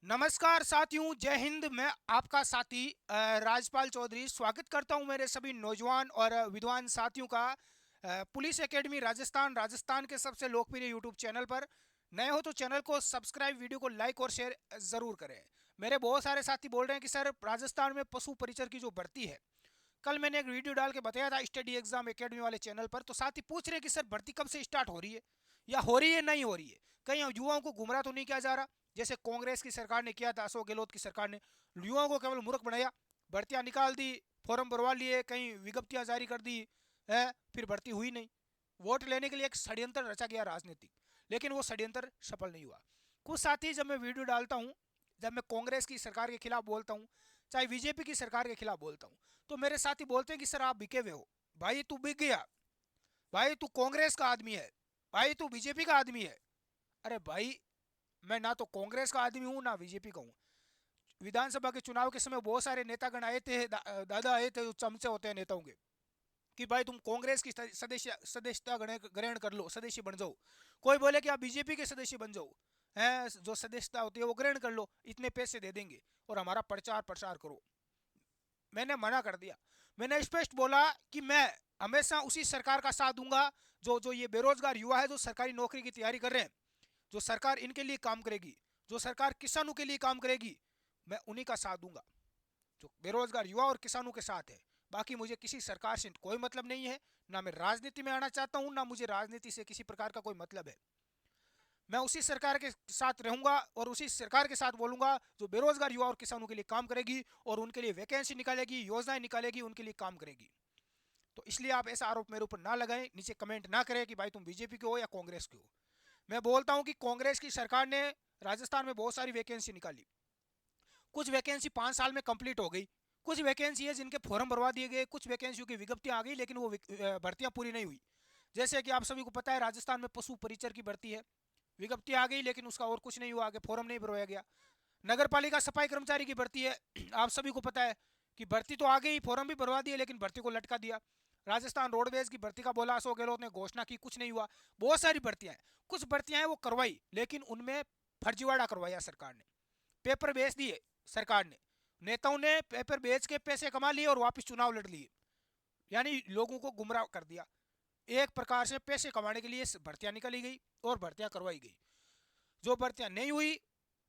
नमस्कार साथियों, जय हिंद। मैं आपका साथी राजपाल चौधरी स्वागत करता हूं मेरे सभी नौजवान और विद्वान साथियों का पुलिस एकेडमी राजस्थान राजस्थान के सबसे लोकप्रिय यूट्यूब चैनल पर। नए हो तो चैनल को सब्सक्राइब, वीडियो को लाइक और शेयर ज़रूर करें। मेरे बहुत सारे साथी बोल रहे हैं कि सर राजस्थान में पशु परिचर की जो भर्ती है, कल मैंने एक वीडियो डाल के बताया था स्टडी एग्जाम एकेडमी वाले चैनल पर, तो साथी पूछ रहे हैं कि सर भर्ती कब से स्टार्ट हो रही है या हो रही है नहीं हो रही है, कहीं युवाओं को गुमराह तो नहीं किया जा रहा जैसे कांग्रेस की सरकार ने किया था, अशोक गहलोत की सरकार ने युवाओं को केवल मूर्ख बनाया, भर्तियां निकाल दी, फॉर्म भरवा लिए, कहीं विज्ञप्तियां जारी कर दी है, फिर भर्ती हुई नहीं। वोट लेने के लिए एक षड्यंत्र रचा गया राजनीतिक, लेकिन वो षड्यंत्र सफल नहीं हुआ। कुछ साथी जब मैं वीडियो डालता हूँ, जब मैं कांग्रेस की सरकार के खिलाफ बोलता हूँ, चाहे बीजेपी की सरकार के खिलाफ बोलता हूँ, तो मेरे साथी बोलते हैं कि सर आप बिके हुए हो। भाई तू बिक गया, भाई तू कांग्रेस का आदमी है, भाई तू बीजेपी का आदमी है। अरे भाई, मैं ना तो कांग्रेस का आदमी हूँ ना बीजेपी का हूँ। विधानसभा के चुनाव के समय बहुत सारे नेतागण आए थे, दादा आए थे, जो चमचे होते हैं नेताओं के, कि भाई तुम कांग्रेस की सदस्यता ग्रहण कर लो, सदस्य बन जाओ। कोई बोले कि आप बीजेपी के सदस्य बन जाओ, है जो सदस्यता होती है वो ग्रहण कर लो, इतने पैसे दे देंगे और हमारा प्रचार प्रसार करो। मैंने मना कर दिया। मैंने स्पष्ट बोला कि मैं हमेशा उसी सरकार का साथ दूंगा जो जो ये बेरोजगार युवा है, जो सरकारी नौकरी की तैयारी कर रहे हैं, जो सरकार इनके लिए काम करेगी, जो सरकार किसानों के लिए काम करेगी, मैं उन्हीं का साथ दूंगा, जो बेरोजगार युवा और किसानों के साथ है। बाकी मुझे किसी सरकार से कोई मतलब नहीं है, ना मैं राजनीति में आना चाहता हूं, ना मुझे राजनीति से किसी प्रकार का कोई मतलब है। मैं उसी सरकार के साथ रहूंगा और उसी सरकार के साथ बोलूंगा जो बेरोजगार युवा और किसानों के लिए काम करेगी और उनके लिए वैकेंसी निकालेगी, योजनाएं निकालेगी, उनके लिए काम करेगी। तो इसलिए आप ऐसा आरोप मेरे ऊपर ना लगाएं, नीचे कमेंट ना करें कि भाई तुम बीजेपी के हो या कांग्रेस के हो। मैं बोलता हूं कि कांग्रेस की सरकार ने राजस्थान में बहुत सारी वैकेंसी निकाली, कुछ वैकेंसी 5 साल में कंप्लीट हो गई, कुछ वैकेंसी है जिनके फॉर्म भरवा दिए गए, कुछ वैकेंसियों की विज्ञप्तियां आ गई लेकिन वो भर्तियां पूरी नहीं हुई। जैसे कि आप सभी को पता है राजस्थान में पशु परिचर की भर्ती है, विज्ञप्ति आ गई लेकिन उसका और कुछ नहीं हुआ, आगे फॉर्म नहीं भरवाया गया। नगर पालिका सफाई कर्मचारी की भर्ती है, आप सभी को पता है कि भर्ती तो आ गई, फॉर्म भी भरवा दिए लेकिन भर्ती को लटका दिया। राजस्थान रोडवेज की भर्ती का बोला अशोक गहलोत ने, घोषणा की, कुछ नहीं हुआ। बहुत सारी भर्तियां हैं, कुछ भर्तियां हैं वो करवाई लेकिन उनमें फर्जीवाड़ा करवाया सरकार ने, पेपर बेच दिए सरकार ने, नेताओं ने पेपर बेच के पैसे कमा लिए और वापस चुनाव लड़ लिए, यानी लोगों को गुमराह कर दिया। एक प्रकार से पैसे कमाने के लिए भर्तियां निकाली गई और भर्तियां करवाई गई। जो भर्तियां नहीं हुई,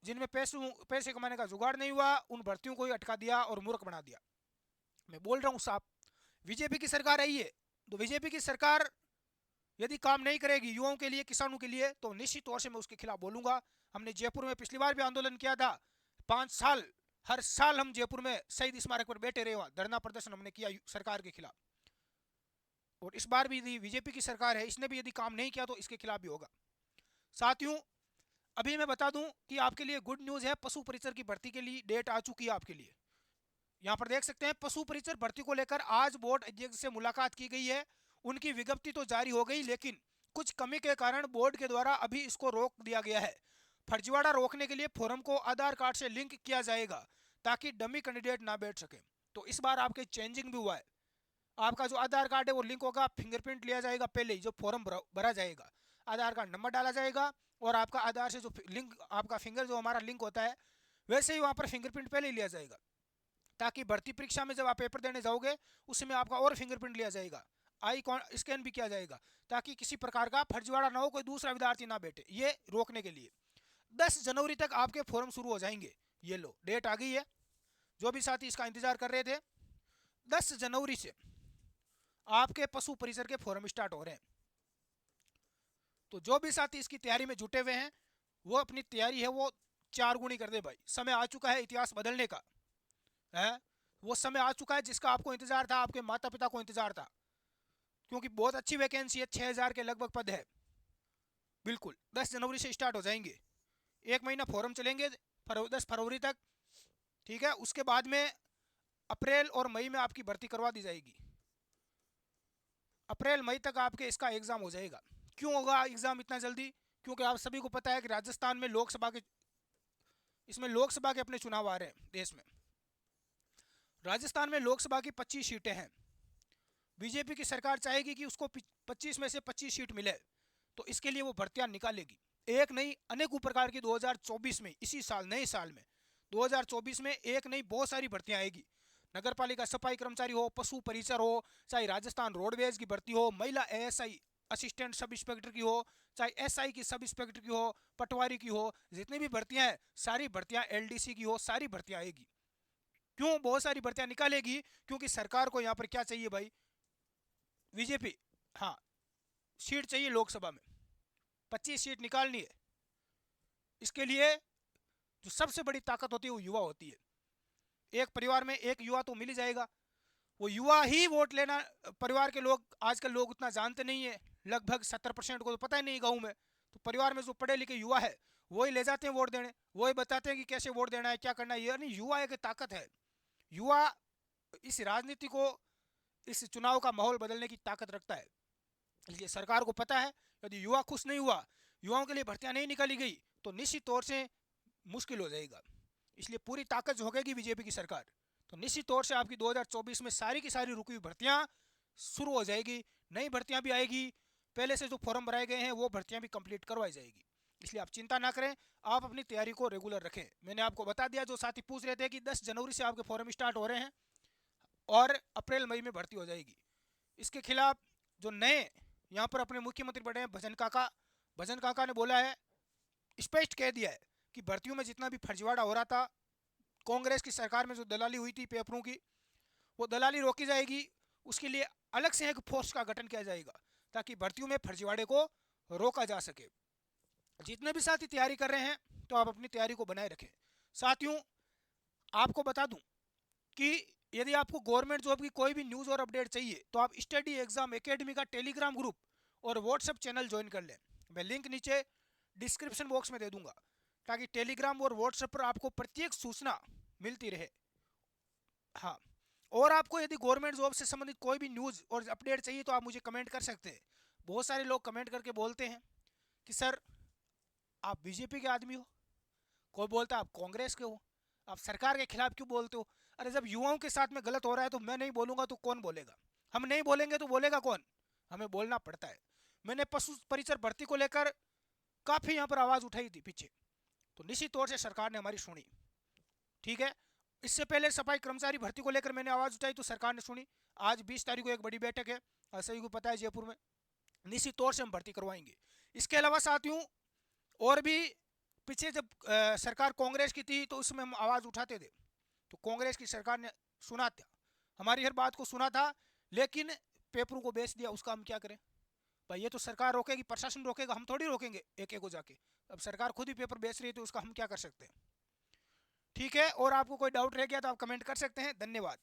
जिनमें पैसे कमाने का जुगाड़ नहीं हुआ, उन भर्तियों को ही अटका दिया और मूर्ख बना दिया। मैं बोल रहा हूँ साहब, बीजेपी की सरकार आई है, तो बीजेपी की सरकार यदि काम नहीं करेगी युवाओं के लिए, किसानों के लिए, तो निश्चित तौर से मैं उसके खिलाफ बोलूंगा। हमने जयपुर में पिछली बार भी आंदोलन किया था, 5 साल, हर साल हम जयपुर में शहीद स्मारक पर बैठे रहे, वहां धरना प्रदर्शन हमने किया सरकार के खिलाफ। और इस बार भी यदि बीजेपी की सरकार है, इसने भी यदि काम नहीं किया तो इसके खिलाफ भी होगा। साथियों, अभी मैं बता दूं कि आपके लिए गुड न्यूज है, पशु परिचर की भर्ती के लिए डेट आ चुकी है आपके लिए। यहाँ पर देख सकते हैं, पशु परिचर भर्ती को लेकर आज बोर्ड अध्यक्ष से मुलाकात की गई है। उनकी विज्ञप्ति तो जारी हो गई लेकिन कुछ कमी के कारण बोर्ड के द्वारा अभी इसको रोक दिया गया है। फर्जीवाड़ा रोकने के लिए फॉर्म को आधार कार्ड से लिंक किया जाएगा ताकि डमी कैंडिडेट ना बैठ सके। तो इस बार आपके चेंजिंग भी हुआ है, आपका जो आधार कार्ड है वो लिंक होगा, फिंगरप्रिंट लिया जाएगा, पहले ही जो फॉर्म भरा जाएगा आधार कार्ड नंबर डाला जाएगा और आपका आधार से जो लिंक, आपका फिंगर जो हमारा लिंक होता है, वैसे ही वहाँ पर फिंगरप्रिंट पहले ही लिया जाएगा, ताकि भर्ती परीक्षा में जब आप पेपर देने जाओगे उसमें आपका और फिंगरप्रिंट लिया जाएगा, आई स्कैन भी किया जाएगा, ताकि किसी प्रकार का फर्जीवाड़ा ना हो, कोई दूसरा विद्यार्थी ना बैठे, ये रोकने के लिए। 10 जनवरी तक आपके फॉर्म शुरू हो जाएंगे। ये लो, डेट आ गई है, जो भी साथी इसका इंतजार कर रहे थे, 10 जनवरी से आपके पशु परिसर के फॉर्म स्टार्ट हो रहे हैं। तो जो भी साथी इसकी तैयारी में जुटे हुए हैं, वो अपनी तैयारी है वो 4 गुनी कर दे भाई। समय आ चुका है इतिहास बदलने का, है वो समय आ चुका है जिसका आपको इंतजार था, आपके माता पिता को इंतजार था, क्योंकि बहुत अच्छी वैकेंसी है, 6,000 के लगभग पद है। बिल्कुल 10 जनवरी से स्टार्ट हो जाएंगे, एक महीना फॉर्म चलेंगे, 10 फरवरी तक, ठीक है। उसके बाद में अप्रैल और मई में आपकी भर्ती करवा दी जाएगी, अप्रैल मई तक आपके इसका एग्जाम हो जाएगा। क्यों होगा एग्जाम इतना जल्दी? क्योंकि आप सभी को पता है कि राजस्थान में लोकसभा के, इसमें लोकसभा के अपने चुनाव आ रहे हैं देश में। राजस्थान में लोकसभा की 25 सीटें हैं, बीजेपी की सरकार चाहेगी कि उसको 25 में से 25 सीट मिले, तो इसके लिए वो भर्तियां निकालेगी। एक नहीं अनेकों प्रकार की 2024 में, इसी साल नए साल में 2024 में एक नहीं बहुत सारी भर्तियां आएगी। नगर पालिका सफाई कर्मचारी हो, पशु परिचर हो, चाहे राजस्थान रोडवेज की भर्ती हो, महिला एएसआई असिस्टेंट सब इंस्पेक्टर की हो, चाहे एसआई की सब इंस्पेक्टर की हो, पटवारी की हो, जितनी भी भर्तियां हैं सारी भर्तियां एलडीसी की हो, सारी भर्तियां आएगी। क्यों बहुत सारी भर्तियां निकालेगी? क्योंकि सरकार को यहाँ पर क्या चाहिए भाई? बीजेपी, हाँ, सीट चाहिए लोकसभा में, 25 सीट निकालनी है। इसके लिए जो सबसे बड़ी ताकत होती है वो युवा होती है। एक परिवार में एक युवा तो मिल ही जाएगा, वो युवा ही वोट लेना। परिवार के लोग आजकल लोग उतना जानते नहीं है, लगभग 70% को तो पता ही नहीं गाँव में। तो परिवार में जो पढ़े लिखे युवा है वही ले जाते हैं वोट देने, वही बताते हैं कि कैसे वोट देना है, क्या करना है। यानी युवा एक ताकत है। युवा इस राजनीति को, इस चुनाव का माहौल बदलने की ताकत रखता है। इसलिए सरकार को पता है यदि युवा खुश नहीं हुआ, युवाओं के लिए भर्तियां नहीं निकाली गई तो निश्चित तौर से मुश्किल हो जाएगा। इसलिए पूरी ताकत झोंकेगी बीजेपी की सरकार। तो निश्चित तौर से आपकी 2024 में सारी की सारी रुकी हुई भर्तियां शुरू हो जाएगी, नई भर्तियां भी आएगी, पहले से जो फॉर्म भराए गए हैं वो भर्तियां भी कंप्लीट करवाई जाएगी। इसलिए आप चिंता ना करें, आप अपनी तैयारी को रेगुलर रखें। मैंने आपको बता दिया, जो साथी पूछ रहे थे कि 10 जनवरी से आपके फॉर्म स्टार्ट हो रहे हैं और अप्रैल मई में भर्ती हो जाएगी। इसके खिलाफ जो नए यहाँ पर अपने मुख्यमंत्री बने हैं भजन काका, भजन काका ने बोला है, स्पष्ट कह दिया है कि भर्तियों में जितना भी फर्जीवाड़ा हो रहा था, कांग्रेस की सरकार में जो दलाली हुई थी पेपरों की, वो दलाली रोकी जाएगी। उसके लिए अलग से एक फोर्स का गठन किया जाएगा ताकि भर्तियों में फर्जीवाड़े को रोका जा सके। जितने भी साथी तैयारी कर रहे हैं तो आप अपनी तैयारी को बनाए रखें। साथियों, आपको बता दूं कि यदि आपको गवर्नमेंट जॉब की कोई भी न्यूज़ और अपडेट चाहिए तो आप स्टडी एग्जाम एकेडमी का टेलीग्राम ग्रुप और व्हाट्सएप चैनल ज्वाइन कर लें। मैं लिंक नीचे डिस्क्रिप्शन बॉक्स में दे दूंगा ताकि टेलीग्राम और व्हाट्सएप पर आपको प्रत्येक सूचना मिलती रहे। हाँ, और आपको यदि गवर्नमेंट जॉब से संबंधित कोई भी न्यूज़ और अपडेट चाहिए तो आप मुझे कमेंट कर सकते हैं। बहुत सारे लोग कमेंट करके बोलते हैं कि सर आप बीजेपी के आदमी हो, कोई बोलता है आप कांग्रेस के हो, आप सरकार के खिलाफ क्यों बोलते हो? अरे जब युवाओं के साथ में गलत हो रहा है तो मैं नहीं बोलूंगा तो कौन बोलेगा? हम नहीं बोलेंगे तो बोलेगा कौन? हमें बोलना पड़ता है। मैंने पशु परिचर भर्ती को लेकर काफ़ी यहाँ पर आवाज़ उठाई थी पीछे, तो निश्चित तौर से सरकार ने हमारी सुनी। ठीक है, इससे पहले सफाई कर्मचारी भर्ती को लेकर मैंने आवाज़ उठाई तो सरकार ने सुनी। आज 20 तारीख को एक बड़ी बैठक है, सभी को पता है, जयपुर में। निश्चित तौर से हम भर्ती करवाएंगे। इसके अलावा साथियों, और भी पीछे जब सरकार कांग्रेस की थी तो उसमें हम आवाज़ उठाते थे, तो कांग्रेस की सरकार ने सुना था, हमारी हर बात को सुना था, लेकिन पेपरों को बेच दिया। उसका हम क्या करें भाई? ये तो सरकार रोकेगी, प्रशासन रोकेगा, हम थोड़ी रोकेंगे एक एक को जाके। अब सरकार खुद ही पेपर बेच रही है तो उसका हम क्या कर सकते हैं? ठीक है, और आपको कोई डाउट रह गया तो आप कमेंट कर सकते हैं। धन्यवाद।